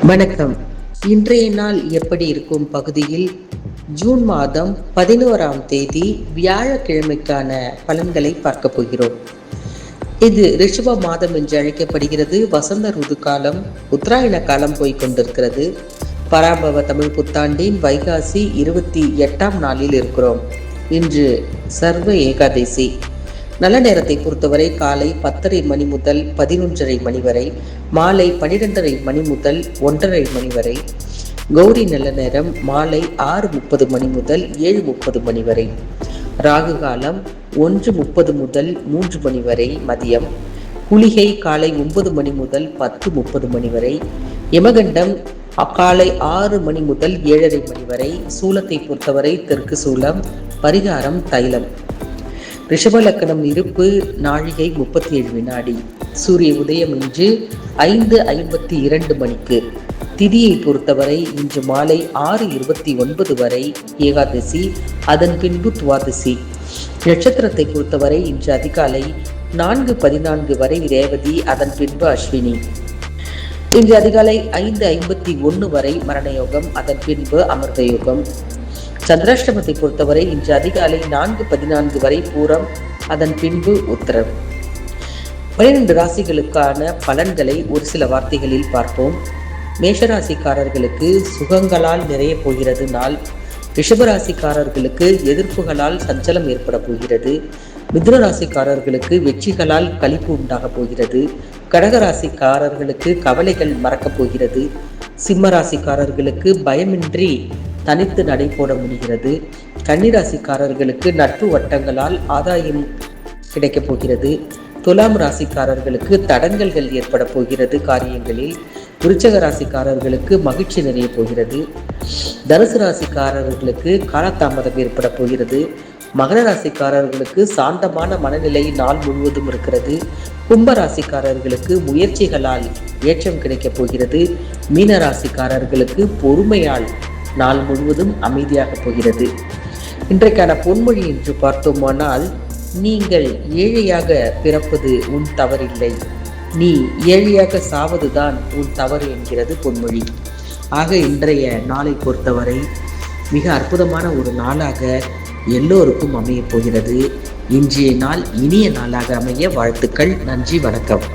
வணக்கம். இன்றைய நாள் எப்படி இருக்கும் பகுதியில் ஜூன் மாதம் 11ஆம் தேதி வியாழக்கிழமைக்கான பலன்களை பார்க்க போகிறோம். இது ரிஷப மாதம் என்று அழைக்கப்படுகிறது. வசந்த ருது காலம், உத்தராயண காலம் போய்கொண்டிருக்கிறது. பராபவ தமிழ் புத்தாண்டின் வைகாசி 28ஆம் நாளில் இருக்கிறோம். இன்று சர்வ ஏகாதசி. நல்ல நேரத்தை பொறுத்தவரை காலை 10:30 மணி முதல் 11:30 மணி வரை, மாலை 12:30 மணி முதல் 1:30 மணி வரை. கௌரி நல்ல நேரம் மாலை 6:30 மணி முதல் 7:30 மணி வரை. ராகு காலம் 1:30 முதல் 3 மணி வரை மதியம். குளிகை காலை 9 மணி முதல் 10:30 மணி வரை. யமகண்டம் காலை 6 மணி முதல் 7:30 மணி வரை. சூலத்தை பொறுத்தவரை தெற்கு சூலம். பரிகாரம் தைலம். ரிஷப லக்கணம் இருப்பு நாழிகை 37 வினாடி. சூரிய உதயம் இன்று 5:52 மணிக்கு. திதியை பொறுத்தவரை இன்று மாலை 6:29 வரை ஏகாதசி, அதன் பின்பு துவாதசி. நட்சத்திரத்தை பொறுத்தவரை இன்று அதிகாலை 4:14 வரை ரேவதி, அதன் பின்பு அஸ்வினி. இன்று அதிகாலை 5:51 வரை மரணயோகம், அதன் பின்பு அமிர்த யோகம். சந்திராஷ்டமத்தை பொறுத்தவரை இன்று அதிகாலை 4:14 வரை பூரம், அதன் பின்பு உத்திரம். 12 ராசிகளுக்கான பலன்களை ஒரு சில வார்த்தைகளில் பார்ப்போம். மேஷராசிக்காரர்களுக்கு சுகங்களால் நிறைய போகிறது நாள். ரிஷபராசிக்காரர்களுக்கு எதிர்ப்புகளால் சஞ்சலம் ஏற்பட போகிறது. மிதுன ராசிக்காரர்களுக்கு வெற்றிகளால் களிப்பு உண்டாக போகிறது. கடகராசிக்காரர்களுக்கு கவலைகள் மறக்கப் போகிறது. சிம்ம ராசிக்காரர்களுக்கு பயமின்றி தனித்து நடை போட முடிகிறது. கன்னிராசிக்காரர்களுக்கு நட்பு வட்டங்களால் ஆதாயம் கிடைக்கப் போகிறது. துலாம் ராசிக்காரர்களுக்கு தடங்கல்கள் ஏற்பட போகிறது காரியங்களில். விருச்சக ராசிக்காரர்களுக்கு மகிழ்ச்சி நிறைய போகிறது. தனுசு ராசிக்காரர்களுக்கு காலதாமதம் ஏற்பட போகிறது. மகர ராசிக்காரர்களுக்கு சாந்தமான மனநிலை நாள் முழுவதும் இருக்கிறது. கும்ப ராசிக்காரர்களுக்கு முயற்சிகளால் ஏற்றம் கிடைக்கப் போகிறது. மீன ராசிக்காரர்களுக்கு பொறுமையால் நாள் முழுவதும் அமைதியாக போகிறது. இன்றைக்கான பொன்மொழி என்று பார்த்தோமானால், நீங்கள் ஏழையாக பிறப்பது உன் தவறில்லை, நீ ஏழையாக சாவதுதான் உன் தவறு என்கிறது பொன்மொழி. ஆக இன்றைய நாளை பொறுத்தவரை மிக அற்புதமான ஒரு நாளாக எல்லோருக்கும் அமைய போகிறது. இன்றைய நாள் இனிய நாளாக அமைய வாழ்த்துக்கள். நன்றி, வணக்கம்.